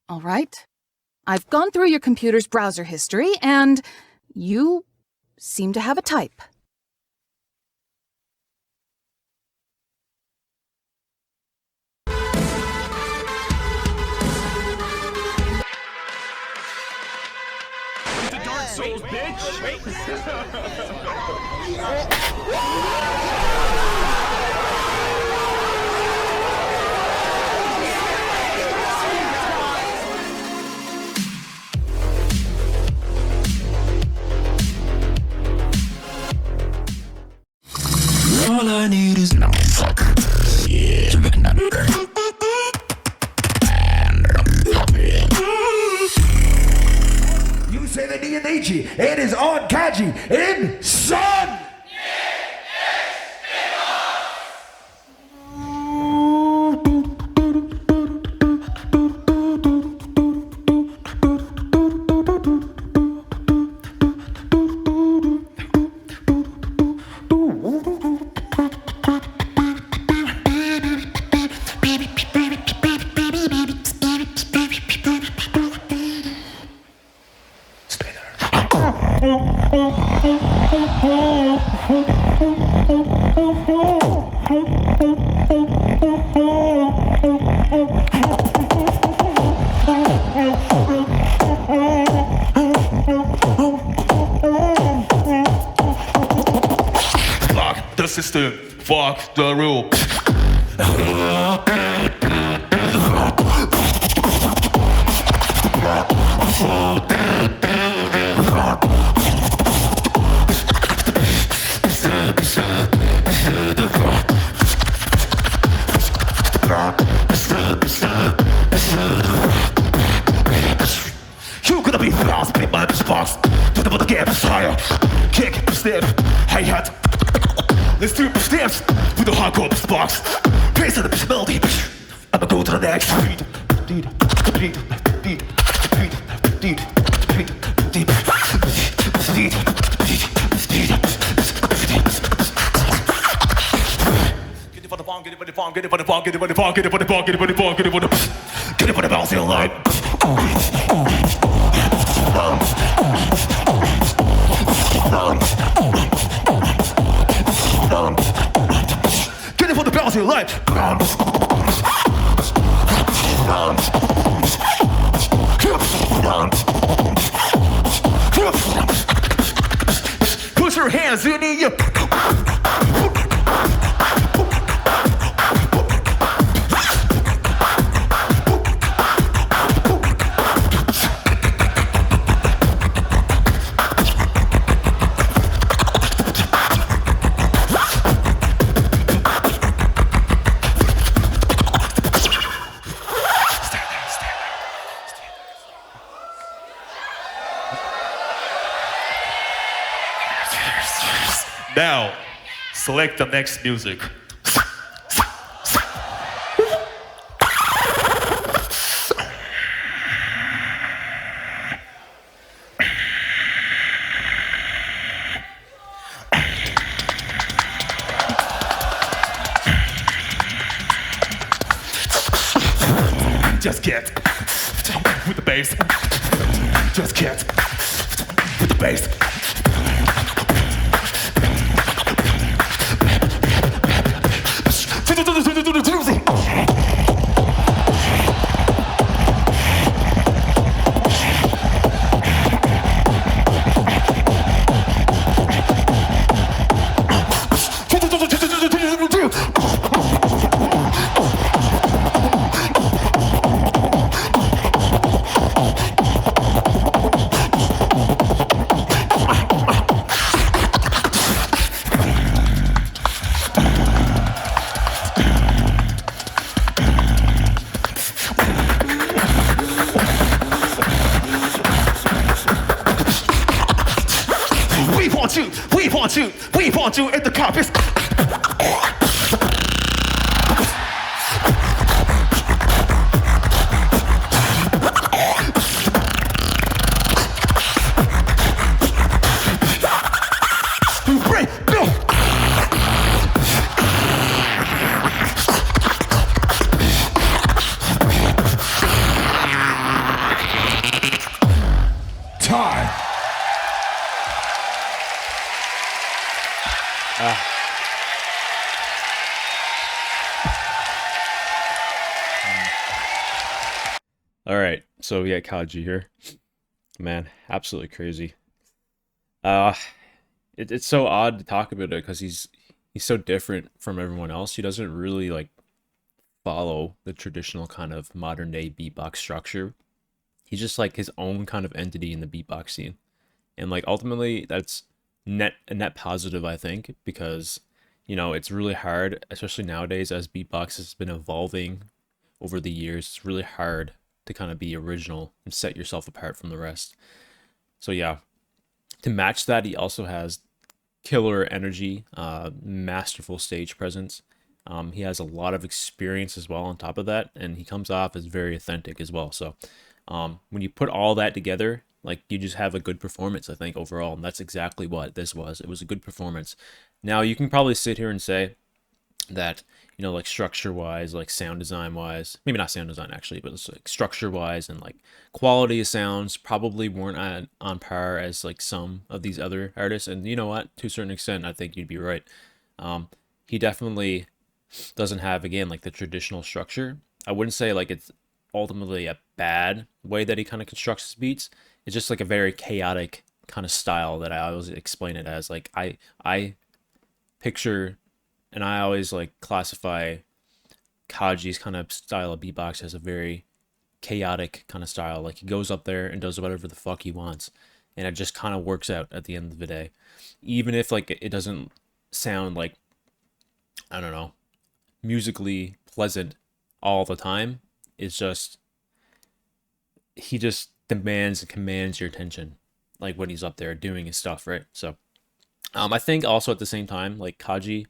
All right. I've gone through your computer's browser history, and you seem to have a type. The Dark Souls, bitch! Wait. All I need is no fuck. Yeah. You say the D and H. It is on Kaji in Sun. Fuck the system, fuck the rule. You gonna be fast, big my box. Talk about the game, fire. Kick, step, hi-hat. Let's do the steps with the hardcore box. Pace of the melody. I'ma go to the next beat. Get it for the bomb, get it for the bomb, get it for the bomb, get it for the bomb, get it for the bomb, get it for the bomb, get it for the bomb, get it for the bouncing line. Get it for the bouncing line. Put your hands in the air. Now, select the next music. Just get with the bass. Just get with the bass. We want you in the carpet. All right, so yeah, Kaji here. Man, absolutely crazy. It's so odd to talk about it because he's so different from everyone else. He doesn't really like follow the traditional kind of modern day beatbox structure. He's just like his own kind of entity in the beatbox scene. And like ultimately that's a net positive, I think, because it's really hard, especially nowadays as beatbox has been evolving over the years. It's really hard to kind of be original and set yourself apart from the rest. So yeah, to match that, he also has killer energy, masterful stage presence. He has a lot of experience as well on top of that, and he comes off as very authentic as well. So when you put all that together, like you just have a good performance, I think, overall. And that's exactly what this was. It was a good performance. Now you can probably sit here and say that, like structure wise, like sound design wise, maybe not sound design actually, but it's like structure wise and like quality of sounds probably weren't on par as like some of these other artists. And you know what, to a certain extent, I think you'd be right. He definitely doesn't have, again, like the traditional structure. I wouldn't say like it's ultimately a bad way that he kind of constructs his beats. It's just like a very chaotic kind of style that I always explain it as. Like I picture, and I always like classify Kaji's kind of style of beatbox as a very chaotic kind of style. Like he goes up there and does whatever the fuck he wants, and it just kind of works out at the end of the day. Even if like it doesn't sound like, I don't know, musically pleasant all the time, it's just, he just demands and commands your attention, like when he's up there doing his stuff, right? So I think also at the same time, like Kaji,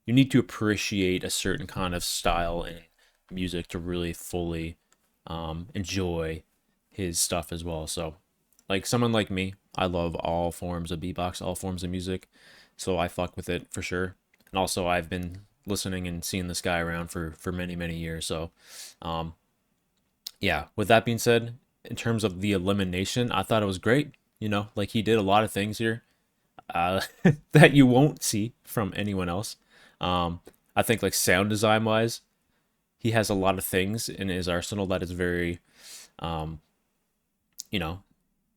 you need to appreciate a certain kind of style in music to really fully enjoy his stuff as well. So like someone like me, I love all forms of beatbox, all forms of music, so I fuck with it for sure. And also I've been listening and seeing this guy around for many years. So yeah, with that being said, in terms of the elimination, I thought it was great. Like he did a lot of things here that you won't see from anyone else. I think like sound design wise, he has a lot of things in his arsenal that is very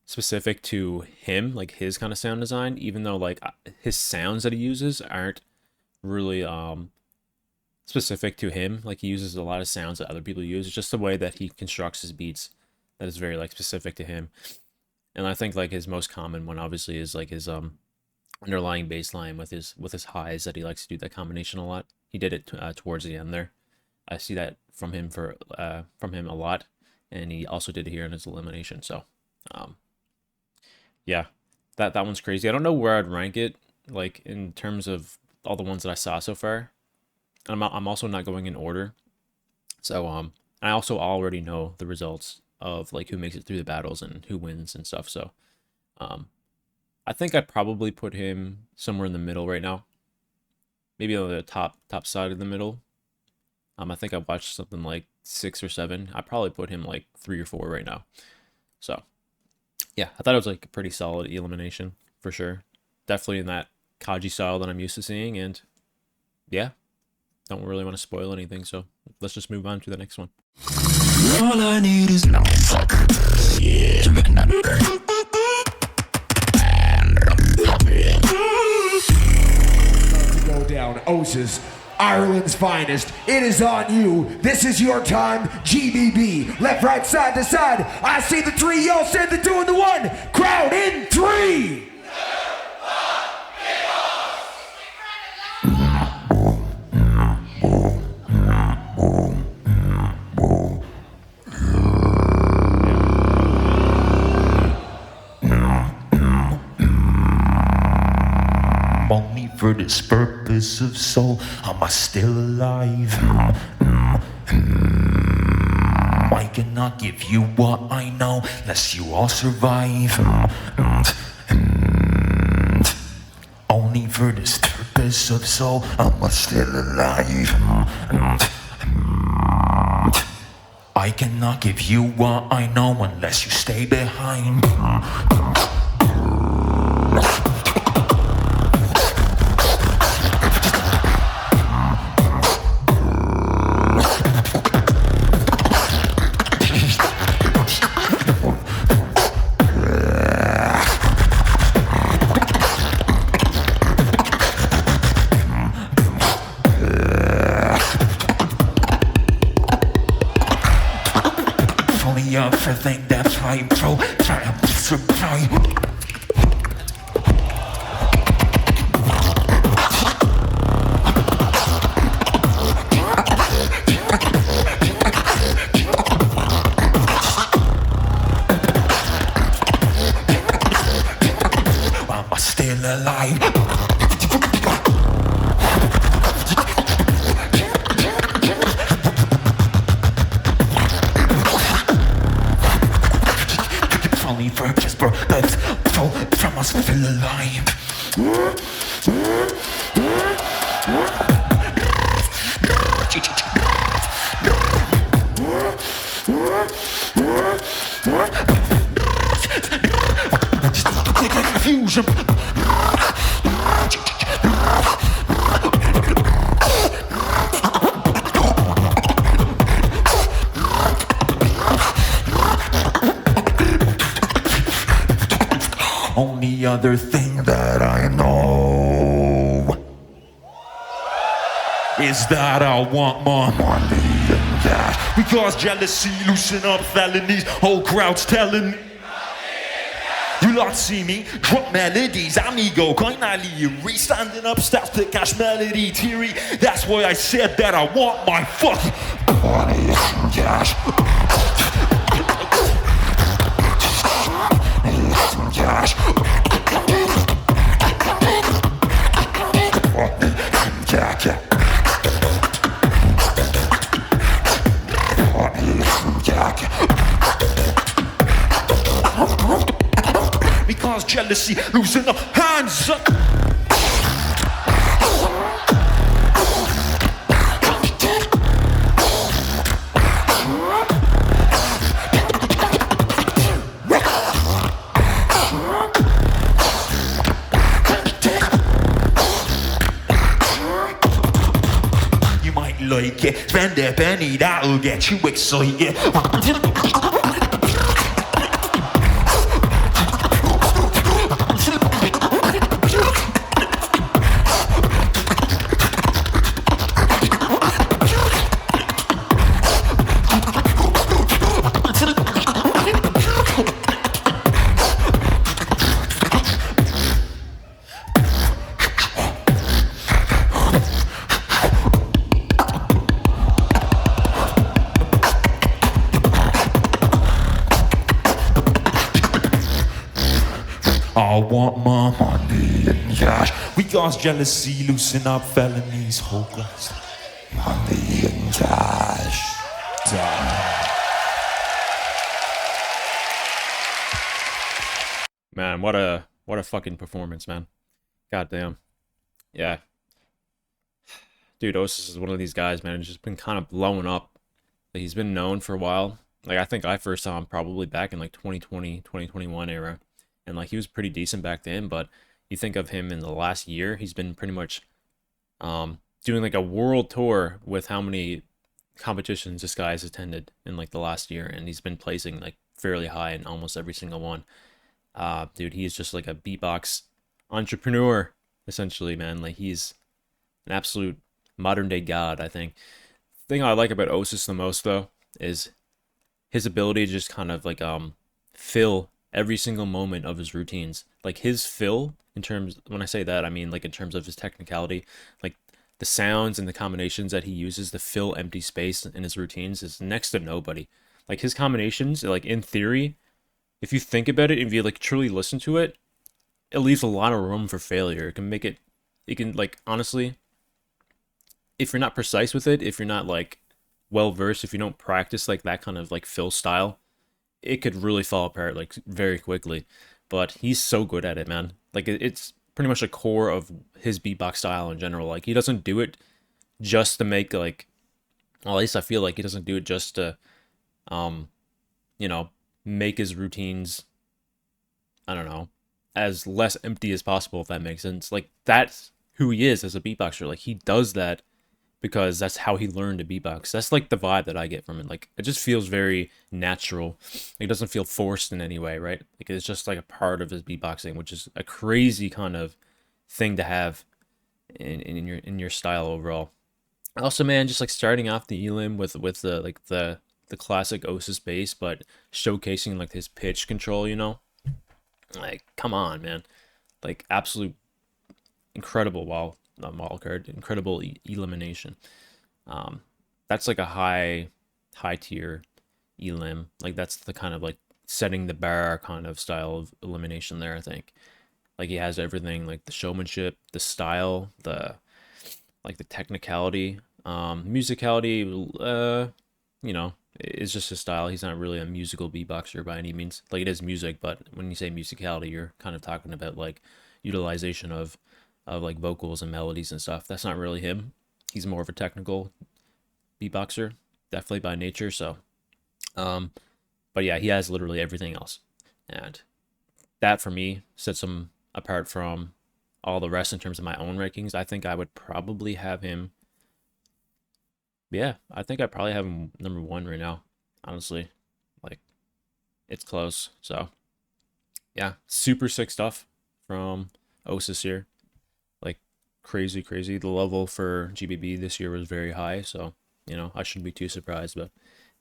specific to him, like his kind of sound design, even though like his sounds that he uses aren't really specific to him. Like he uses a lot of sounds that other people use. It's just the way that he constructs his beats that is very like specific to him. And I think like his most common one obviously is like his underlying bass line with his highs, that he likes to do that combination a lot. He did it towards the end there. I see that from him a lot, and he also did it here in his elimination. So yeah, that one's crazy. I don't know where I'd rank it, like in terms of all the ones that I saw so far. I'm also not going in order. So I also already know the results of like who makes it through the battles and who wins and stuff. So I think I'd probably put him somewhere in the middle right now. Maybe on the top side of the middle. I think I watched something like 6 or 7. I'd probably put him like 3 or 4 right now. So yeah, I thought it was like a pretty solid elimination for sure. Definitely in that Kaji style that I'm used to seeing, and yeah, don't really want to spoil anything, so let's just move on to the next one. All I need is no fuck. Yeah. Go down, Osis, Ireland's finest. It is on you. This is your time. GBB, left, right, side to side. I see the 3. Y'all said the 2 and the 1. Crowd in 3. Only for this purpose of soul, am I still alive? I cannot give you what I know, lest you all survive. Only for this purpose of soul, am I still alive? I cannot give you what I know unless you stay behind. Fully everything that's right, bro. Try to supply. I'm still alive. Only for just bro, that's so from us still alive. Fusion. Only other thing that I know is that I want more money than that. Because jealousy loosen up felonies. Whole crowd's telling me. You lot see me drop melodies, amigo, kinda leery, standing up steps to cash melody theory. That's why I said that I want my fucking money and cash. Cash. because jealousy loosen up hands up. Like it, spend a penny, that'll get you excited. I want my money and cash. We cause jealousy, loosen up felonies, whole glass. Money and cash. Man, what a fucking performance, man. Goddamn. Yeah. Dude, Osis is one of these guys, man. He's just been kind of blowing up. Like, he's been known for a while. Like, I think I first saw him probably back in like 2020, 2021 era. And like he was pretty decent back then, but you think of him in the last year, he's been pretty much doing like a world tour with how many competitions this guy has attended in like the last year, and he's been placing like fairly high in almost every single one. Dude, he's just like a beatbox entrepreneur, essentially, man. Like he's an absolute modern day god, I think. The thing I like about Osis the most though is his ability to just kind of like fill every single moment of his routines. Like his fill, in terms, when I say that, I mean like in terms of his technicality, like the sounds and the combinations that he uses to fill empty space in his routines is next to nobody. Like his combinations, like in theory, if you think about it, if you like truly listen to it, it leaves a lot of room for failure. It can make it, like, honestly, if you're not precise with it, if you're not like well versed, if you don't practice like that kind of like fill style, it could really fall apart like very quickly. But he's so good at it, man. Like it's pretty much a core of his beatbox style in general. Like he doesn't do it just to make like, well, at least I feel like he doesn't do it just to you know, make his routines, I don't know, as less empty as possible, if that makes sense. Like that's who he is as a beatboxer. Like he does that because that's how he learned to beatbox. That's like the vibe that I get from it. Like it just feels very natural. It doesn't feel forced in any way, right? Like it's just like a part of his beatboxing, which is a crazy kind of thing to have in your style overall. Also, man, just like starting off the Elim with the the classic Osis bass, but showcasing like his pitch control, you know? Like, come on, man. Like, absolute incredible wild card, incredible elimination. That's like a high tier elim. Like, that's the kind of like setting the bar kind of style of elimination there, I think. Like, he has everything, like the showmanship, the style, the technicality, musicality, you know, it's just his style. He's not really a musical beatboxer by any means. Like, it is music, but when you say musicality, you're kind of talking about like utilization of like vocals and melodies and stuff. That's not really him. He's more of a technical beatboxer, definitely by nature. So, but yeah, he has literally everything else, and that for me sets him apart from all the rest in terms of my own rankings. I think I would probably have him. Yeah, I think I probably have him number 1 right now. Honestly, like, it's close. So, yeah, super sick stuff from Osis here. Like, crazy. The level for GBB this year was very high. So, you know, I shouldn't be too surprised. But,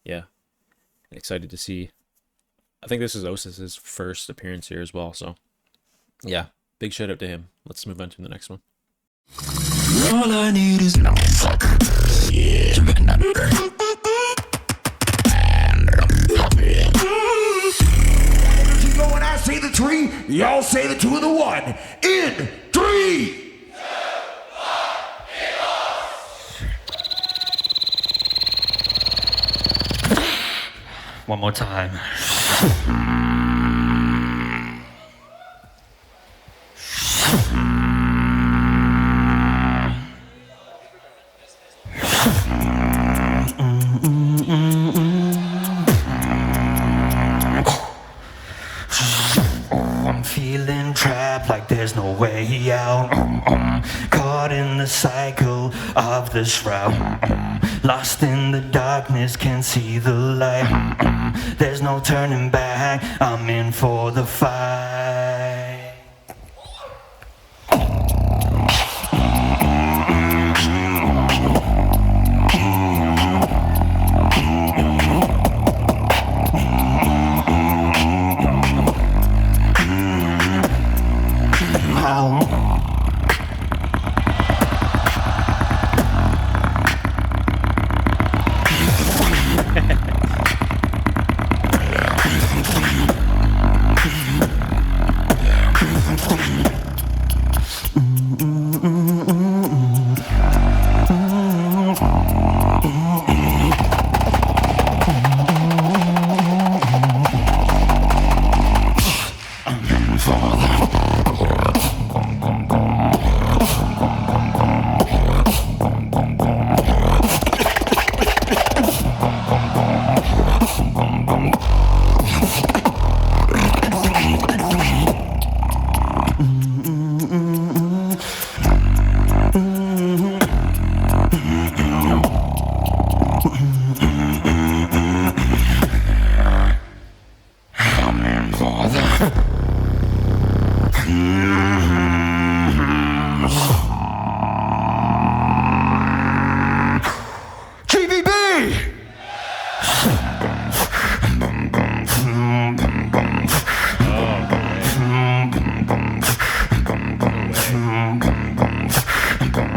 yeah, excited to see. I think this is Osis's first appearance here as well. So, yeah, big shout out to him. Let's move on to the next one. All I need is no fuck. Yeah. If you go and I say the 3, y'all say the 2 and the 1. In 3. One more time. I'm feeling trapped like there's no way out. Caught in the cycle of this route. Lost in the darkness, can't see the light. There's no turning back, I'm in for the fight.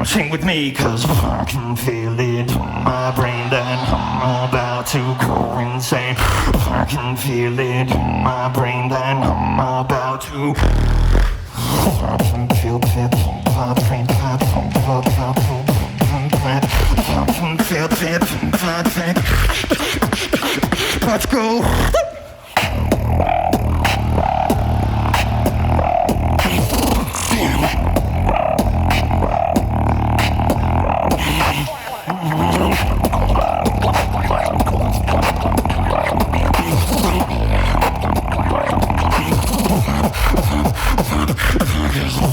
Sing with me, cause I can feel it in my brain that I'm about to go insane. I can feel it in my brain that I'm about to. I can feel it in my brain that I'm about to. I can feel it in my brain. Let's go.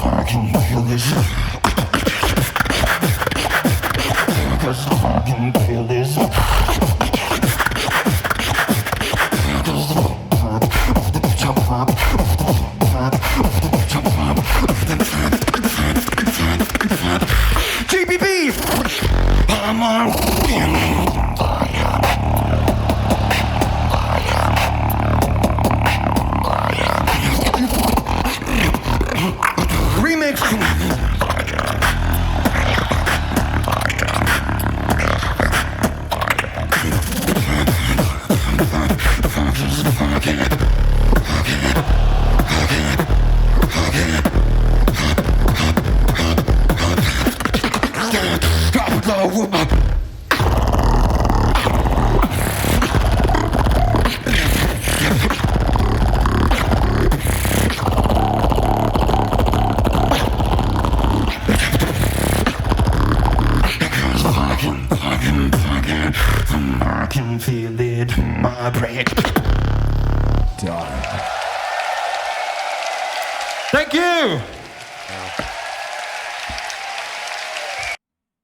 I can feel this. Cause I can feel this. GBB! I'm on. I can feel it in my brain. Done. Thank you.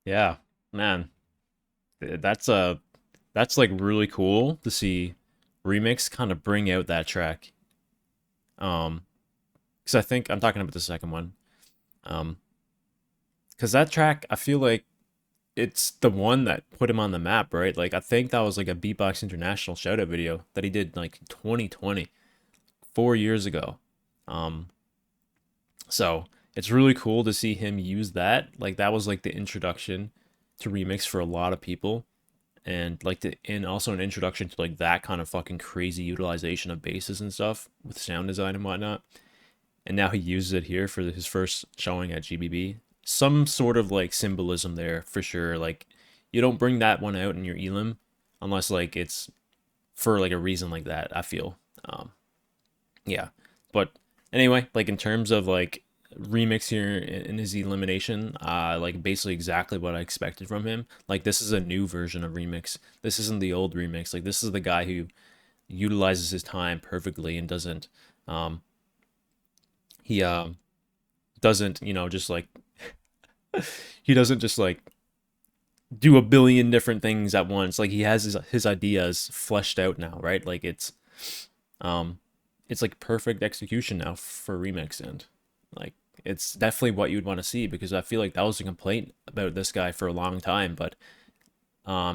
Yeah, man, that's like really cool to see Remix kind of bring out that track. Because I think I'm talking about the second one. Because that track, I feel like it's the one that put him on the map, right? Like, I think that was like a Beatbox International shoutout video that he did like 2020, 4 years ago. So it's really cool to see him use that. Like, that was like the introduction to Remix for a lot of people, and like and also an introduction to like that kind of fucking crazy utilization of basses and stuff with sound design and whatnot. And now he uses it here for his first showing at GBB. Some sort of like symbolism there for sure. Like, you don't bring that one out in your Elim unless like it's for like a reason like that, I feel. Yeah, but anyway, like in terms of like Remix here in his elimination, like basically exactly what I expected from him. Like, this is a new version of Remix. This isn't the old Remix. Like, this is the guy who utilizes his time perfectly and doesn't doesn't, you know, just like he doesn't just like do a billion different things at once. Like, he has his ideas fleshed out now, right? Like, it's like perfect execution now for Remix, and like it's definitely what you'd want to see, because I feel like that was a complaint about this guy for a long time, but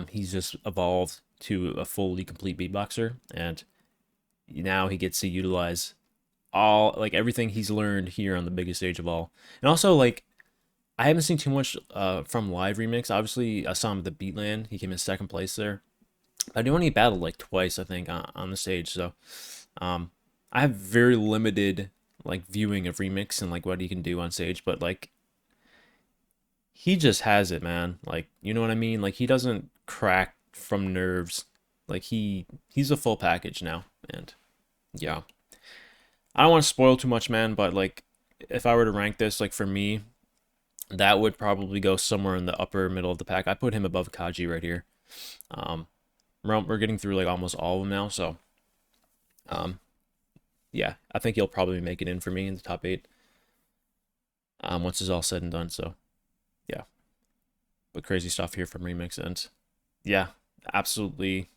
he's just evolved to a fully complete beatboxer, and now he gets to utilize all like everything he's learned here on the biggest stage of all. And also, like, I haven't seen too much from live Remix. Obviously, I saw him at the Beatland. He came in second place there. But I only battled like twice, I think, on the stage. So I have very limited like viewing of Remix and like what he can do on stage. But like, he just has it, man. Like, you know what I mean? Like, he doesn't crack from nerves. Like, he's a full package now. And yeah, I don't want to spoil too much, man. But like, if I were to rank this, like for me, that would probably go somewhere in the upper middle of the pack. I put him above Kaji right here. We're getting through like almost all of them now, so yeah, I think he'll probably make it in for me in the top 8 once it's all said and done. So yeah, but crazy stuff here from Remix, and yeah, absolutely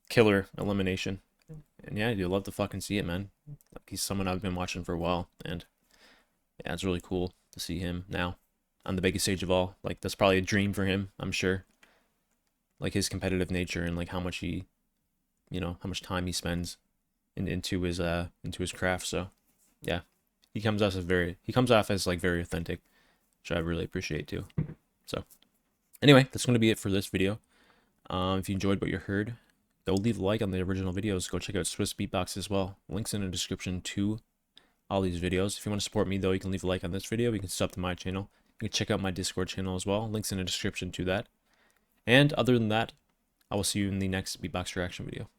killer elimination. And yeah, you'll love to fucking see it, man. Like, he's someone I've been watching for a while, and yeah, it's really cool to see him now on the biggest stage of all. Like, that's probably a dream for him, I'm sure. Like, his competitive nature and like how much he, you know, how much time he spends into his craft. So yeah, he comes off as like very authentic, which I really appreciate too. So anyway, that's going to be it for this video. If you enjoyed what you heard, go leave a like on the original videos. Go check out Swiss Beatbox as well. Links in the description to all these videos. If you want to support me though, you can leave a like on this video. You can sub to my channel. You can check out my Discord channel as well. Links in the description to that. And other than that, I will see you in the next Beatbox reaction video.